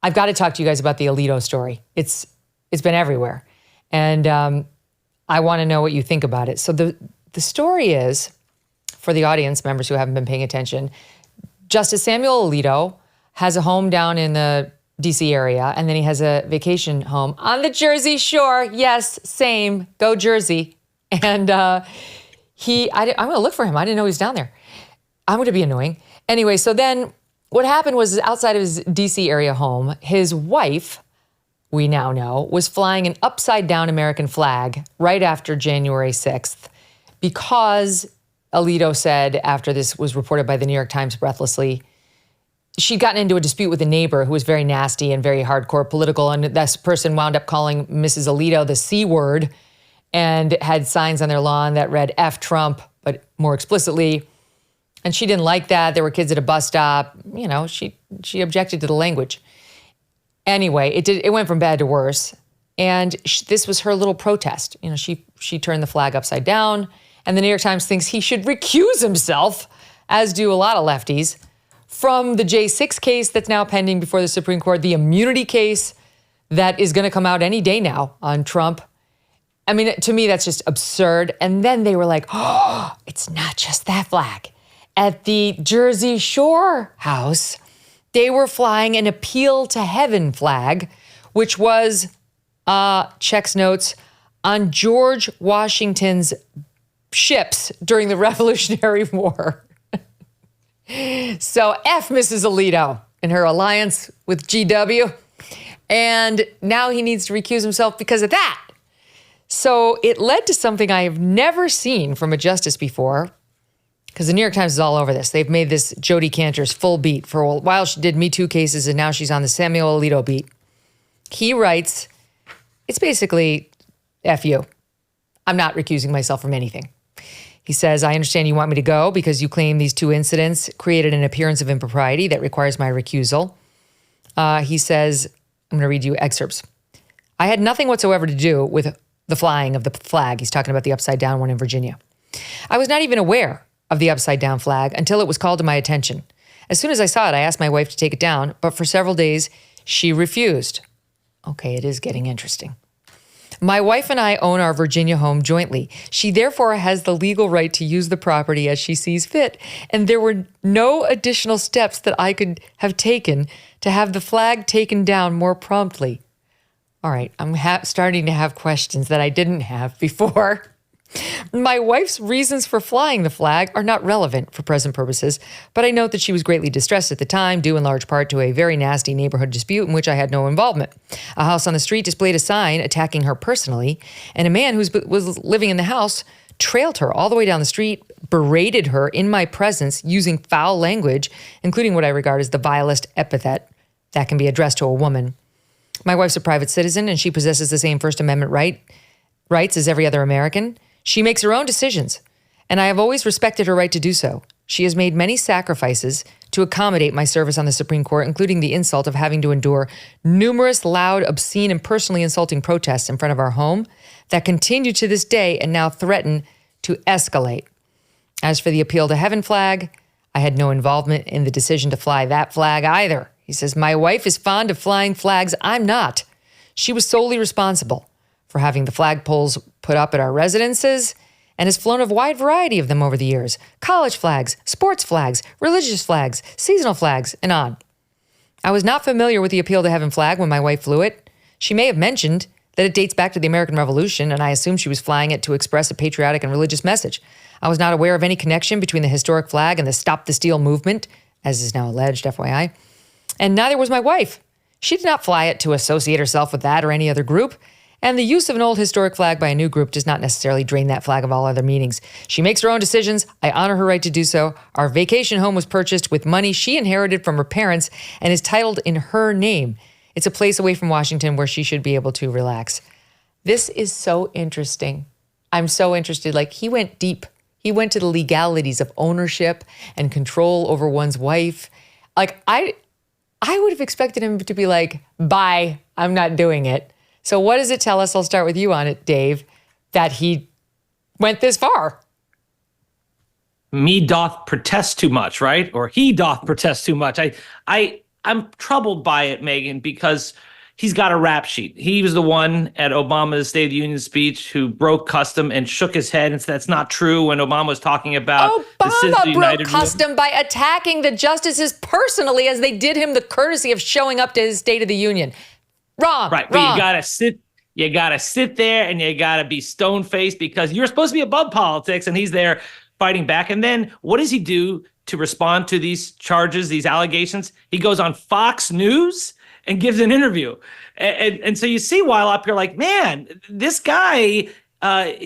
I've got to talk to you guys about the Alito story. It's been everywhere. And I want to know what you think about it. So the story is, for the audience members who haven't been paying attention, Justice Samuel Alito has a home down in the DC area, and then he has a vacation home on the Jersey Shore. Yes, same. Go Jersey. And I'm going to look for him. I didn't know he was down there. I'm going to be annoying. Anyway, so then what happened was outside of his DC area home, his wife, we now know, was flying an upside down American flag right after January 6th because Alito said, after this was reported by the New York Times breathlessly, she'd gotten into a dispute with a neighbor who was very nasty and very hardcore political, and this person wound up calling Mrs. Alito the C word and had signs on their lawn that read F Trump, but more explicitly. And she didn't like that. There were kids at a bus stop. You know, she objected to the language. Anyway, it went from bad to worse. And this was her little protest. You know, she turned the flag upside down, and the New York Times thinks he should recuse himself, as do a lot of lefties, from the J6 case that's now pending before the Supreme Court, the immunity case that is going to come out any day now on Trump. I mean, to me, that's just absurd. And then they were like, oh, it's not just that flag. At the Jersey Shore house, they were flying an Appeal to Heaven flag, which was, checks notes, on George Washington's ships during the Revolutionary War. So F Mrs. Alito and her alliance with GW. And now he needs to recuse himself because of that. So it led to something I have never seen from a justice before, because the New York Times is all over this. They've made this Jodi Kantor's full beat. For a while, she did Me Too cases, and now she's on the Samuel Alito beat. He writes, it's basically, F you. I'm not recusing myself from anything. He says, I understand you want me to go because you claim these two incidents created an appearance of impropriety that requires my recusal. He says, I'm going to read you excerpts. I had nothing whatsoever to do with the flying of the flag. He's talking about the upside down one in Virginia. I was not even aware of the upside down flag until it was called to my attention. As soon as I saw it, I asked my wife to take it down, but for several days, she refused. Okay, it is getting interesting. My wife and I own our Virginia home jointly. She therefore has the legal right to use the property as she sees fit, and there were no additional steps that I could have taken to have the flag taken down more promptly. All right, I'm starting to have questions that I didn't have before. My wife's reasons for flying the flag are not relevant for present purposes, but I note that she was greatly distressed at the time, due in large part to a very nasty neighborhood dispute in which I had no involvement. A house on the street displayed a sign attacking her personally, and a man who was living in the house trailed her all the way down the street, berated her in my presence using foul language, including what I regard as the vilest epithet that can be addressed to a woman. My wife's a private citizen, and she possesses the same First Amendment rights as every other American. She makes her own decisions, and I have always respected her right to do so. She has made many sacrifices to accommodate my service on the Supreme Court, including the insult of having to endure numerous loud, obscene, and personally insulting protests in front of our home that continue to this day and now threaten to escalate. As for the Appeal to Heaven flag, I had no involvement in the decision to fly that flag either. He says, my wife is fond of flying flags. I'm not. She was solely responsible for having the flagpoles put up at our residences and has flown a wide variety of them over the years. College flags, sports flags, religious flags, seasonal flags, and on. I was not familiar with the Appeal to Heaven flag when my wife flew it. She may have mentioned that it dates back to the American Revolution, and I assumed she was flying it to express a patriotic and religious message. I was not aware of any connection between the historic flag and the Stop the Steal movement, as is now alleged, FYI. And neither was my wife. She did not fly it to associate herself with that or any other group. And the use of an old historic flag by a new group does not necessarily drain that flag of all other meanings. She makes her own decisions. I honor her right to do so. Our vacation home was purchased with money she inherited from her parents and is titled in her name. It's a place away from Washington where she should be able to relax. This is so interesting. I'm so interested. Like, he went deep. He went to the legalities of ownership and control over one's wife. Like, I would have expected him to be like, bye, I'm not doing it. So what does it tell us? I'll start with you on it, Dave, that he went this far. Me doth protest too much, right? Or he doth protest too much. I I'm troubled by it, Megyn, because he's got a rap sheet. He was the one at Obama's State of the Union speech who broke custom and shook his head and said that's not true when Obama was talking about the Obama broke custom by attacking the justices personally as they did him the courtesy of showing up to his State of the Union. Wrong. Right. Wrong. But you gotta sit there and you gotta be stone-faced because you're supposed to be above politics, and he's there fighting back. And then what does he do to respond to these charges, these allegations? He goes on Fox News and gives an interview. And so you see why a lot of people are like, man, this guy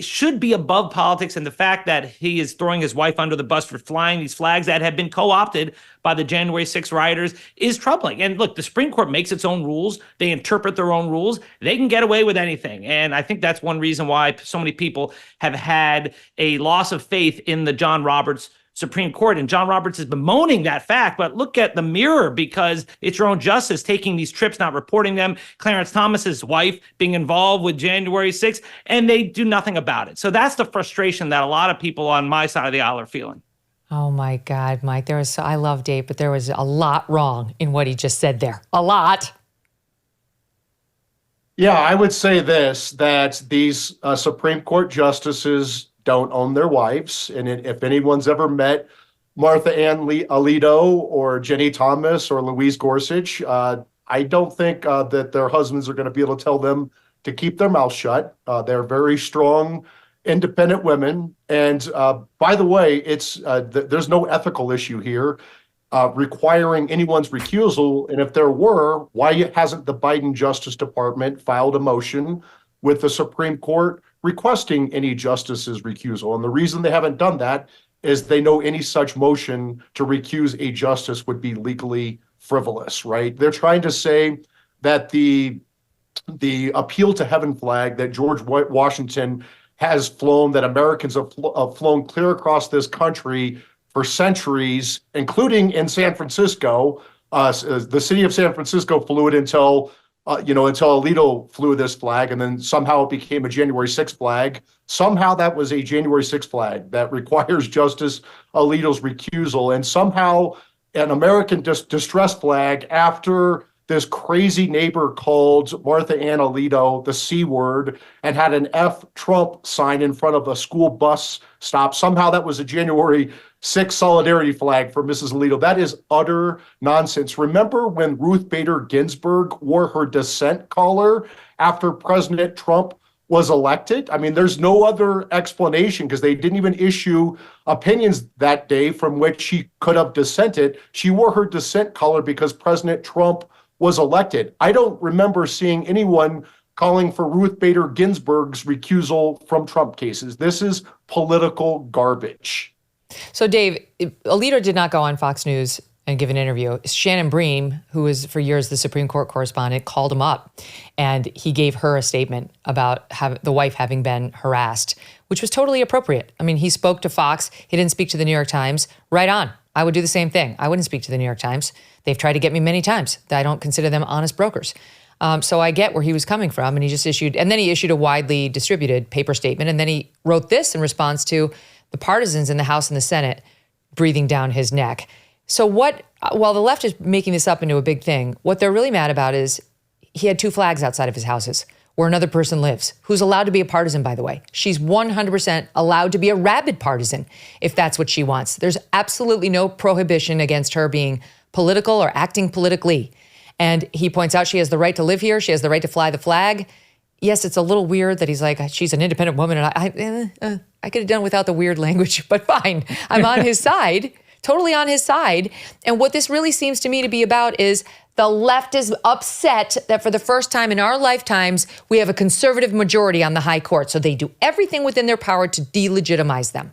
should be above politics. And the fact that he is throwing his wife under the bus for flying these flags that have been co-opted by the January 6th rioters is troubling. And look, the Supreme Court makes its own rules. They interpret their own rules. They can get away with anything. And I think that's one reason why so many people have had a loss of faith in the John Roberts Supreme Court. And John Roberts is bemoaning that fact, but look at the mirror, because it's your own justice taking these trips, not reporting them. Clarence Thomas's wife being involved with January 6th, and they do nothing about it. So that's the frustration that a lot of people on my side of the aisle are feeling. Oh my God, Mike, I love Dave, but there was a lot wrong in what he just said there. A lot. Yeah, I would say this, that these Supreme Court justices don't own their wives. And if anyone's ever met Martha Ann Alito or Jenny Thomas or Louise Gorsuch, I don't think that their husbands are going to be able to tell them to keep their mouth shut. They're very strong, independent women. And by the way, there's no ethical issue here requiring anyone's recusal. And if there were, why hasn't the Biden Justice Department filed a motion with the Supreme Court requesting any justice's recusal? And the reason they haven't done that is they know any such motion to recuse a justice would be legally frivolous, right? They're trying to say that the appeal to heaven flag that George Washington has flown, that Americans have flown clear across this country for centuries, including in San Francisco. The city of San Francisco flew it until Alito flew this flag, and then somehow it became a January 6th flag. Somehow that was a January 6th flag that requires Justice Alito's recusal, and somehow an American distress flag after this crazy neighbor called Martha Ann Alito the C word and had an F Trump sign in front of a school bus stop. Somehow that was a January 6th solidarity flag for Mrs. Alito. That is utter nonsense. Remember when Ruth Bader Ginsburg wore her dissent collar after President Trump was elected? I mean, there's no other explanation because they didn't even issue opinions that day from which she could have dissented. She wore her dissent collar because President Trump was elected. I don't remember seeing anyone calling for Ruth Bader Ginsburg's recusal from Trump cases. This is political garbage. So, Dave, Alito did not go on Fox News and give an interview. Shannon Bream, who was for years the Supreme Court correspondent, called him up, and he gave her a statement about the wife having been harassed, which was totally appropriate. I mean, he spoke to Fox. He didn't speak to the New York Times. Right on. I would do the same thing. I wouldn't speak to the New York Times. They've tried to get me many times. I don't consider them honest brokers. So I get where he was coming from, and he issued a widely distributed paper statement, and then he wrote this in response to the partisans in the House and the Senate breathing down his neck. So while the left is making this up into a big thing, what they're really mad about is he had two flags outside of his houses where another person lives, who's allowed to be a partisan, by the way. She's 100% allowed to be a rabid partisan if that's what she wants. There's absolutely no prohibition against her being political or acting politically. And he points out she has the right to live here. She has the right to fly the flag. Yes, it's a little weird that he's like, she's an independent woman. And I could have done without the weird language, but fine. I'm on his side, totally on his side. And what this really seems to me to be about is the left is upset that for the first time in our lifetimes, we have a conservative majority on the high court. So they do everything within their power to delegitimize them.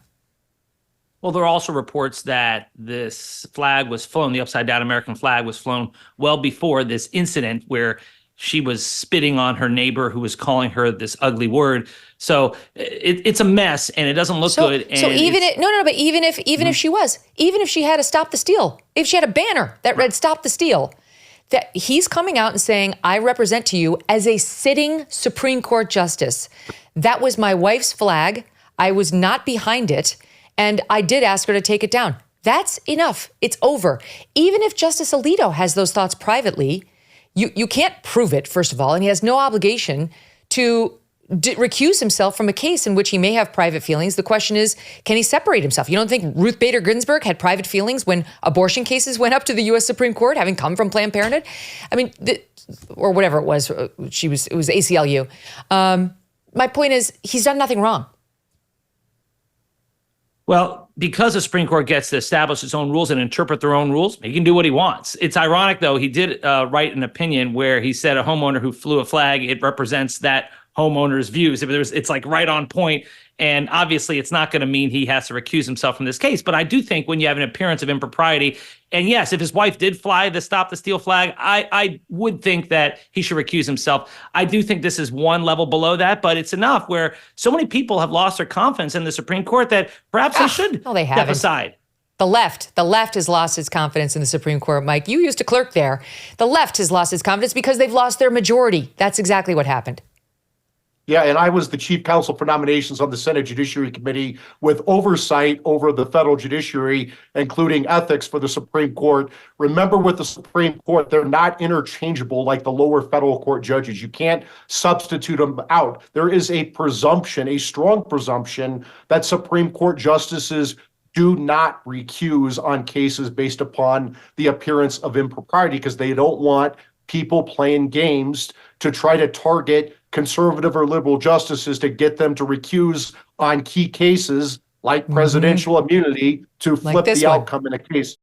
Well, there are also reports that this flag was flown, the upside down American flag was flown well before this incident where she was spitting on her neighbor who was calling her this ugly word. So it's a mess and it doesn't look good. And so even if she had a stop the steal, if she had a banner that read stop the steal, that he's coming out and saying, I represent to you as a sitting Supreme Court justice. That was my wife's flag. I was not behind it. And I did ask her to take it down. That's enough. It's over. Even if Justice Alito has those thoughts privately, you can't prove it, first of all, and he has no obligation to recuse himself from a case in which he may have private feelings. The question is, can he separate himself? You don't think Ruth Bader Ginsburg had private feelings when abortion cases went up to the U.S. Supreme Court, having come from Planned Parenthood? I mean, or whatever it was. It was ACLU. My point is, he's done nothing wrong. Well, because the Supreme Court gets to establish its own rules and interpret their own rules, he can do what he wants. It's ironic, though. He did write an opinion where he said a homeowner who flew a flag, it represents that homeowner's views. It's like right on point. And obviously, it's not going to mean he has to recuse himself from this case. But I do think when you have an appearance of impropriety, and yes, if his wife did fly the Stop the Steal flag, I would think that he should recuse himself. I do think this is one level below that, but it's enough where so many people have lost their confidence in the Supreme Court that perhaps they should step aside. The left has lost its confidence in the Supreme Court. Mike, you used to clerk there. The left has lost its confidence because they've lost their majority. That's exactly what happened. Yeah, and I was the chief counsel for nominations on the Senate Judiciary Committee with oversight over the federal judiciary, including ethics for the Supreme Court. Remember, with the Supreme Court, they're not interchangeable like the lower federal court judges. You can't substitute them out. There is a presumption, a strong presumption, that Supreme Court justices do not recuse on cases based upon the appearance of impropriety because they don't want people playing games to try to target conservative or liberal justices to get them to recuse on key cases like presidential immunity to flip the outcome in a case.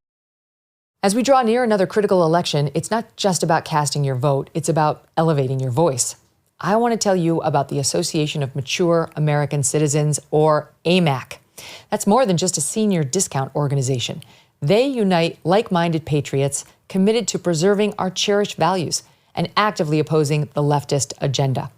As we draw near another critical election, it's not just about casting your vote, it's about elevating your voice. I want to tell you about the Association of Mature American Citizens, or AMAC. That's more than just a senior discount organization. They unite like-minded patriots committed to preserving our cherished values and actively opposing the leftist agenda.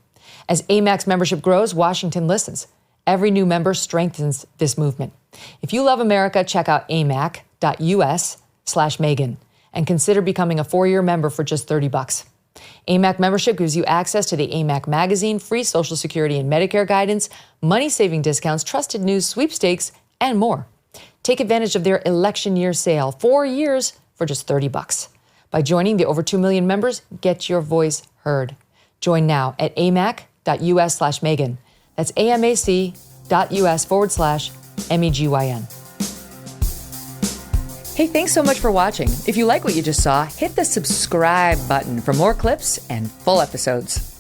As AMAC's membership grows, Washington listens. Every new member strengthens this movement. If you love America, check out amac.us/Megyn and consider becoming a 4-year member for just $30. AMAC membership gives you access to the AMAC magazine, free Social Security and Medicare guidance, money-saving discounts, trusted news, sweepstakes, and more. Take advantage of their election year sale, 4 years for just $30. By joining the over 2 million members, get your voice heard. Join now at amac.us/Megyn. That's amac.us/MEGYN. Hey, thanks so much for watching. If you like what you just saw, hit the subscribe button for more clips and full episodes.